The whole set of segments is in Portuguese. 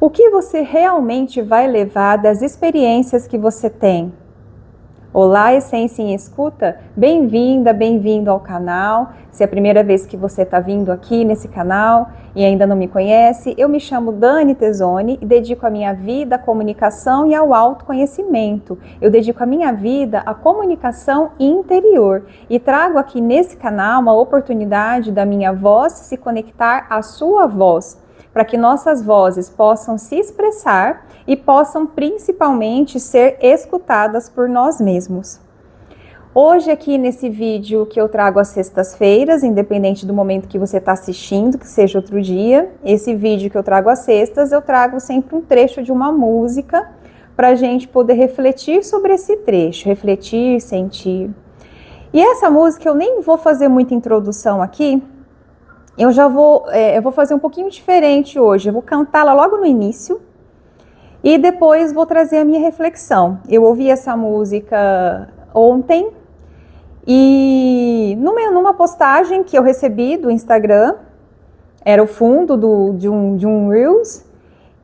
O que você realmente vai levar das experiências que você tem? Olá, Essência em Escuta, bem-vinda, bem-vindo ao canal. Se é a primeira vez que você está vindo aqui nesse canal e ainda não me conhece, eu me chamo Dani Tezzoni e dedico a minha vida à comunicação e ao autoconhecimento. Eu dedico a minha vida à comunicação interior e trago aqui nesse canal uma oportunidade da minha voz se conectar à sua voz, para que nossas vozes possam se expressar e possam principalmente ser escutadas por nós mesmos. Hoje aqui nesse vídeo que eu trago às sextas-feiras, independente do momento que você está assistindo, que seja outro dia, esse vídeo que eu trago às sextas, eu trago sempre um trecho de uma música para a gente poder refletir sobre esse trecho, refletir, sentir. E essa música eu nem vou fazer muita introdução aqui, eu vou fazer um pouquinho diferente hoje, eu vou cantá-la logo no início e depois vou trazer a minha reflexão. Eu ouvi essa música ontem e numa postagem que eu recebi do Instagram, era o fundo de um Reels,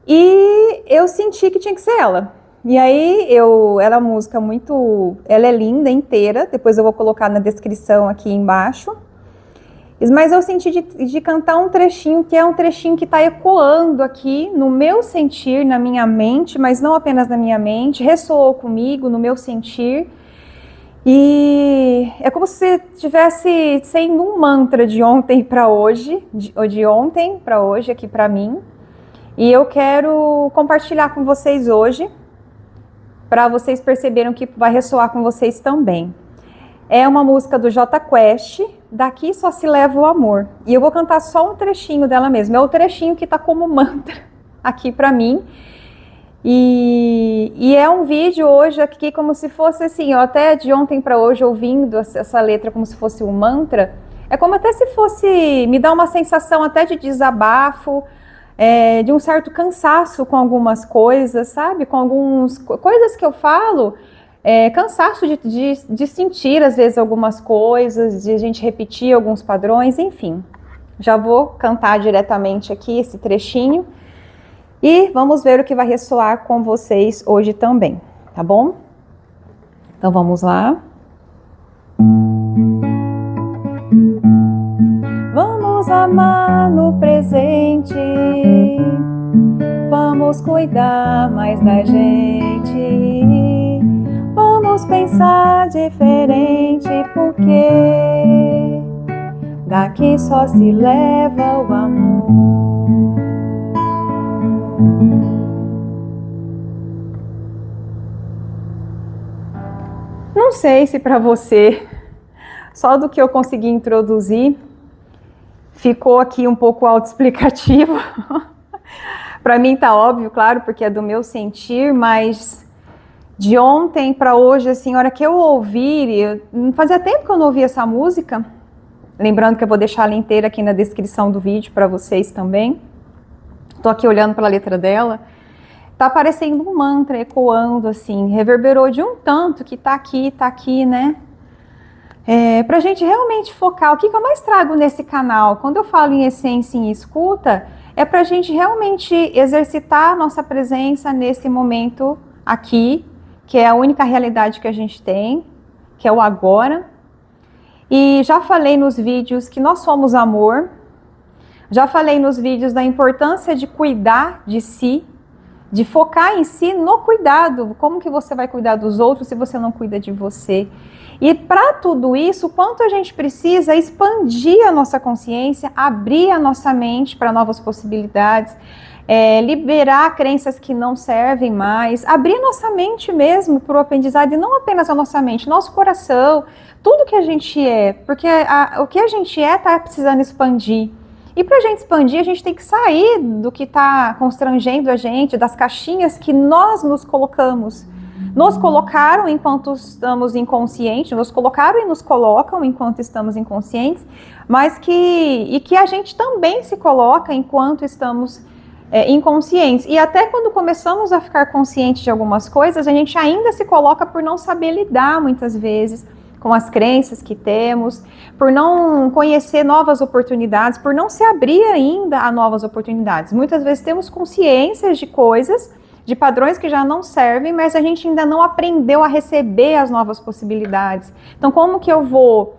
e eu senti que tinha que ser ela. E aí, era a música ela é linda, inteira, depois eu vou colocar na descrição aqui embaixo. Mas eu senti de cantar um trechinho, que é um trechinho que está ecoando aqui no meu sentir, na minha mente, mas não apenas na minha mente, ressoou comigo, no meu sentir. E é como se estivesse sendo um mantra de ontem para hoje, de ontem para hoje aqui para mim. E eu quero compartilhar com vocês hoje, para vocês perceberem que vai ressoar com vocês também. É uma música do Jota Quest, Daqui Só Se Leva o Amor. E eu vou cantar só um trechinho dela mesma. É o trechinho que tá como mantra aqui pra mim. E é um vídeo hoje aqui como se fosse assim, ó, até de ontem pra hoje ouvindo essa letra como se fosse um mantra. É como até se fosse, me dá uma sensação até de desabafo, de um certo cansaço com algumas coisas, sabe? Com algumas coisas que eu falo. Cansaço de sentir, às vezes, algumas coisas, de a gente repetir alguns padrões, enfim. Já vou cantar diretamente aqui esse trechinho e vamos ver o que vai ressoar com vocês hoje também, tá bom? Então vamos lá. Vamos amar no presente, vamos cuidar mais da gente. Vamos pensar diferente, porque daqui só se leva o amor. Não sei se para você, só do que eu consegui introduzir, ficou aqui um pouco autoexplicativo. Para mim tá óbvio, claro, porque é do meu sentir, mas de ontem para hoje, assim, a hora que eu ouvi, fazia tempo que eu não ouvia essa música, lembrando que eu vou deixar ela inteira aqui na descrição do vídeo para vocês também. Tô aqui olhando para a letra dela, tá parecendo um mantra ecoando, assim, reverberou de um tanto que tá aqui, né? Pra gente realmente focar, o que eu mais trago nesse canal, quando eu falo em essência em escuta, é pra gente realmente exercitar a nossa presença nesse momento aqui, que é a única realidade que a gente tem, que é o agora. E já falei nos vídeos que nós somos amor, já falei nos vídeos da importância de cuidar de si, de focar em si no cuidado, como que você vai cuidar dos outros se você não cuida de você. E para tudo isso, quanto a gente precisa expandir a nossa consciência, abrir a nossa mente para novas possibilidades, liberar crenças que não servem mais, abrir nossa mente mesmo para o aprendizado, e não apenas a nossa mente, nosso coração, tudo que a gente é, porque o que a gente está precisando expandir. E para a gente expandir, a gente tem que sair do que está constrangendo a gente, das caixinhas que nós nos colocamos. Nos colocaram enquanto estamos inconscientes, nos colocaram e nos colocam enquanto estamos inconscientes, mas que a gente também se coloca enquanto estamos inconscientes. E até quando começamos a ficar conscientes de algumas coisas, a gente ainda se coloca por não saber lidar muitas vezes com as crenças que temos, por não conhecer novas oportunidades, por não se abrir ainda a novas oportunidades. Muitas vezes temos consciências de coisas, de padrões que já não servem, mas a gente ainda não aprendeu a receber as novas possibilidades. Então, como que eu vou,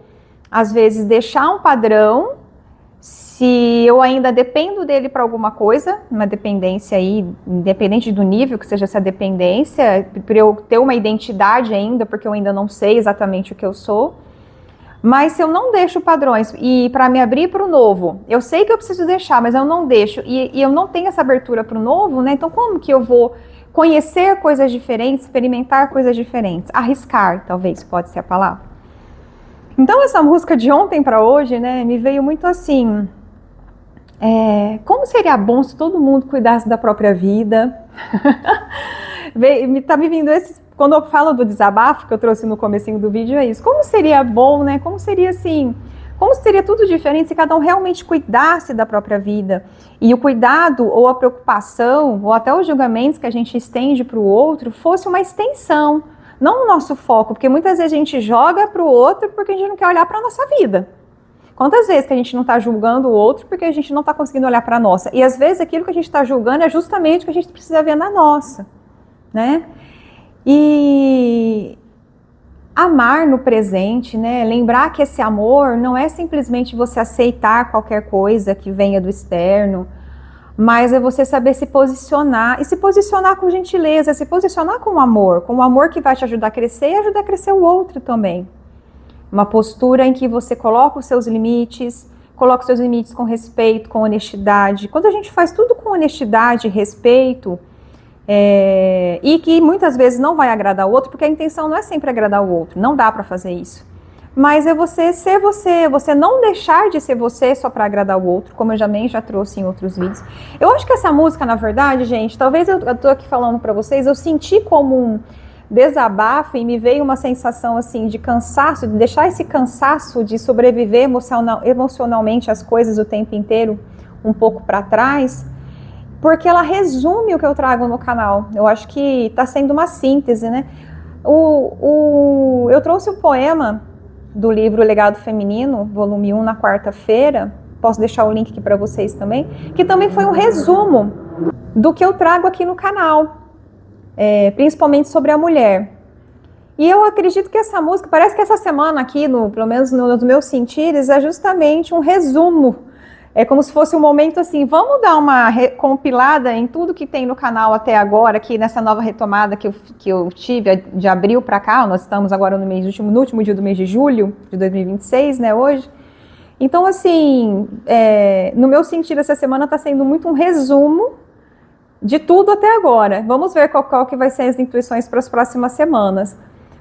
às vezes, deixar um padrão, se eu ainda dependo dele para alguma coisa, uma dependência aí, independente do nível que seja essa dependência, para eu ter uma identidade ainda, porque eu ainda não sei exatamente o que eu sou. Mas se eu não deixo padrões e para me abrir para o novo, eu sei que eu preciso deixar, mas eu não deixo e eu não tenho essa abertura para o novo, né? Então como que eu vou conhecer coisas diferentes, experimentar coisas diferentes? Arriscar, talvez, pode ser a palavra. Então essa música de ontem para hoje, né, me veio muito assim, como seria bom se todo mundo cuidasse da própria vida? Tá me vindo quando eu falo do desabafo que eu trouxe no comecinho do vídeo, é isso. Como seria bom, né? Como seria assim? Como seria tudo diferente se cada um realmente cuidasse da própria vida? E o cuidado, ou a preocupação, ou até os julgamentos que a gente estende para o outro, fosse uma extensão, não o nosso foco, porque muitas vezes a gente joga para o outro porque a gente não quer olhar para a nossa vida. Quantas vezes que a gente não está julgando o outro porque a gente não está conseguindo olhar para a nossa? E às vezes aquilo que a gente está julgando é justamente o que a gente precisa ver na nossa, né? E amar no presente, né? Lembrar que esse amor não é simplesmente você aceitar qualquer coisa que venha do externo, mas é você saber se posicionar, e se posicionar com gentileza, se posicionar com o amor que vai te ajudar a crescer e ajudar a crescer o outro também. Uma postura em que você coloca os seus limites com respeito, com honestidade. Quando a gente faz tudo com honestidade e respeito, e que muitas vezes não vai agradar o outro, porque a intenção não é sempre agradar o outro, não dá para fazer isso. Mas é você ser você não deixar de ser você só para agradar o outro, como eu já trouxe em outros vídeos. Eu acho que essa música, na verdade, gente, talvez eu tô aqui falando para vocês, eu senti como um desabafo e me veio uma sensação assim de cansaço, de deixar esse cansaço de sobreviver emocionalmente às coisas o tempo inteiro um pouco para trás, porque ela resume o que eu trago no canal. Eu acho que está sendo uma síntese, né? Eu trouxe um poema do livro Legado Feminino, volume 1, na quarta-feira, posso deixar o link aqui para vocês também, que também foi um resumo do que eu trago aqui no canal, principalmente sobre a mulher. E eu acredito que essa música, parece que essa semana aqui, pelo menos nos meus sentires, é justamente um resumo. É como se fosse um momento assim, vamos dar uma compilada em tudo que tem no canal até agora, aqui nessa nova retomada que eu tive de abril para cá, nós estamos agora no último dia do mês de julho de 2026, né, hoje. Então, assim, no meu sentido, essa semana está sendo muito um resumo de tudo até agora. Vamos ver qual que vai ser as intuições para as próximas semanas.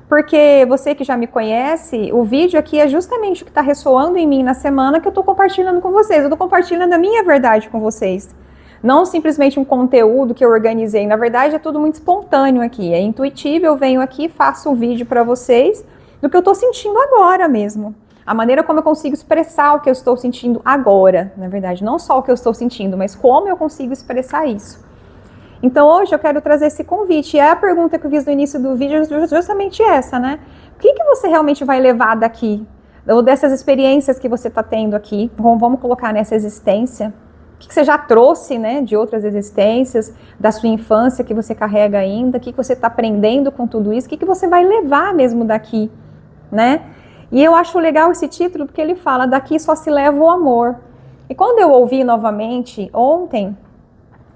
Porque você que já me conhece, o vídeo aqui é justamente o que está ressoando em mim na semana que eu estou compartilhando com vocês. Eu estou compartilhando a minha verdade com vocês. Não simplesmente um conteúdo que eu organizei. Na verdade, é tudo muito espontâneo aqui. É intuitivo, eu venho aqui e faço um vídeo para vocês do que eu estou sentindo agora mesmo. A maneira como eu consigo expressar o que eu estou sentindo agora. Na verdade, não só o que eu estou sentindo, mas como eu consigo expressar isso. Então hoje eu quero trazer esse convite, e a pergunta que eu fiz no início do vídeo é justamente essa, né? O que você realmente vai levar daqui, ou dessas experiências que você está tendo aqui, vamos colocar nessa existência, o que você já trouxe, né, de outras existências, da sua infância que você carrega ainda, o que você está aprendendo com tudo isso, o que você vai levar mesmo daqui, né? E eu acho legal esse título porque ele fala, daqui só se leva o amor. E quando eu ouvi novamente ontem,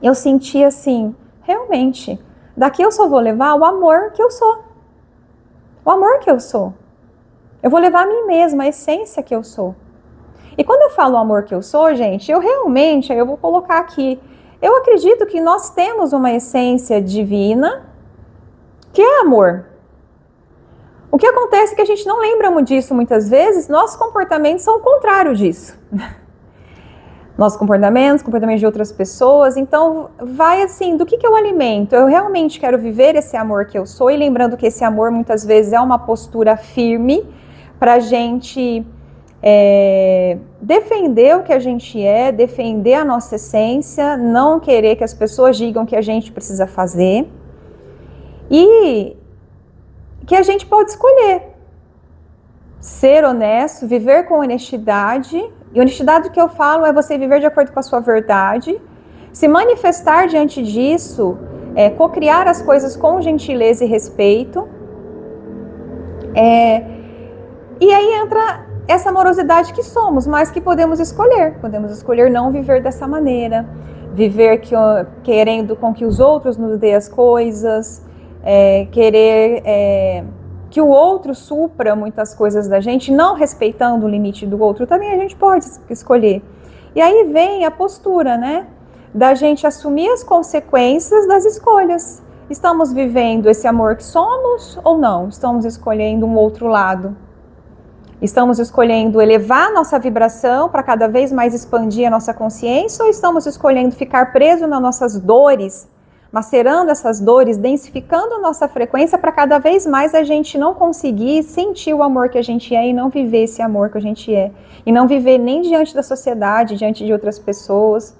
eu senti assim, realmente, daqui eu só vou levar o amor que eu sou. O amor que eu sou. Eu vou levar a mim mesma, a essência que eu sou. E quando eu falo o amor que eu sou, gente, eu vou colocar aqui, eu acredito que nós temos uma essência divina, que é amor. O que acontece é que a gente não lembra disso muitas vezes, nossos comportamentos são o contrário disso. Nossos comportamentos de outras pessoas, então vai assim, do que eu alimento? Eu realmente quero viver esse amor que eu sou, e lembrando que esse amor muitas vezes é uma postura firme para a gente defender o que a gente defender a nossa essência, não querer que as pessoas digam o que a gente precisa fazer, e que a gente pode escolher. ser honesto, viver com honestidade. E honestidade que eu falo é você viver de acordo com a sua verdade, se manifestar diante disso, cocriar as coisas com gentileza e respeito. E aí entra essa amorosidade que somos, mas que podemos escolher. Podemos escolher não viver dessa maneira, viver querendo com que os outros nos dê as coisas, querer que o outro supra muitas coisas da gente, não respeitando o limite do outro, também a gente pode escolher. E aí vem a postura, né? Da gente assumir as consequências das escolhas. Estamos vivendo esse amor que somos ou não? Estamos escolhendo um outro lado? Estamos escolhendo elevar nossa vibração para cada vez mais expandir a nossa consciência ou estamos escolhendo ficar preso nas nossas dores, macerando essas dores, densificando a nossa frequência para cada vez mais a gente não conseguir sentir o amor que a gente é e não viver esse amor que a gente é. E não viver nem diante da sociedade, diante de outras pessoas,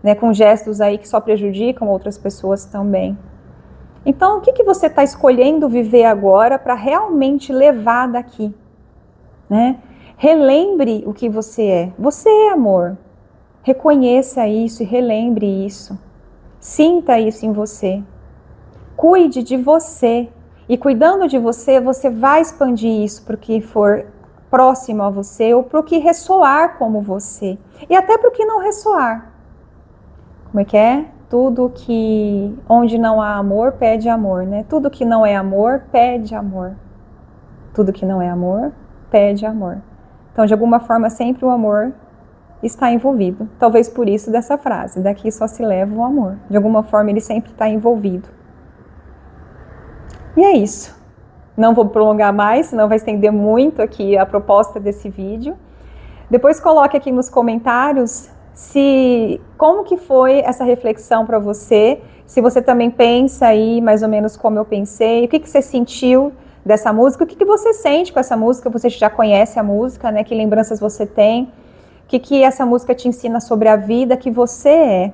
né, com gestos aí que só prejudicam outras pessoas também. Então, o que você está escolhendo viver agora para realmente levar daqui? Né? Relembre o que você é. Você é amor. Reconheça isso e relembre isso. Sinta isso em você. Cuide de você. E cuidando de você, você vai expandir isso para o que for próximo a você ou para o que ressoar como você. E até para o que não ressoar. Como é que é? Tudo que, onde não há amor, pede amor, né? Tudo que não é amor, pede amor. Tudo que não é amor, pede amor. Então, de alguma forma, sempre o amor está envolvido. Talvez por isso dessa frase, daqui só se leva o amor. De alguma forma, ele sempre está envolvido. E é isso. Não vou prolongar mais, senão vai estender muito aqui a proposta desse vídeo. Depois coloque aqui nos comentários como que foi essa reflexão para você, se você também pensa aí mais ou menos como eu pensei, o que você sentiu dessa música, o que você sente com essa música, você já conhece a música, né? Que lembranças você tem, o que essa música te ensina sobre a vida que você é.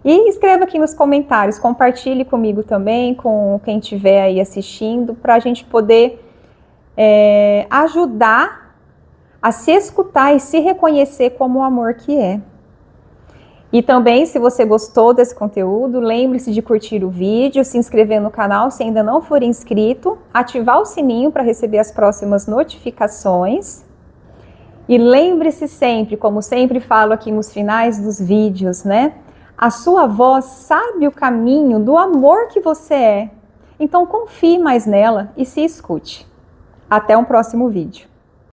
E escreva aqui nos comentários, compartilhe comigo também, com quem estiver aí assistindo, para a gente poder ajudar a se escutar e se reconhecer como o amor que é. E também, se você gostou desse conteúdo, lembre-se de curtir o vídeo, se inscrever no canal se ainda não for inscrito, ativar o sininho para receber as próximas notificações. E lembre-se sempre, como sempre falo aqui nos finais dos vídeos, né? A sua voz sabe o caminho do amor que você é. Então confie mais nela e se escute. Até um próximo vídeo.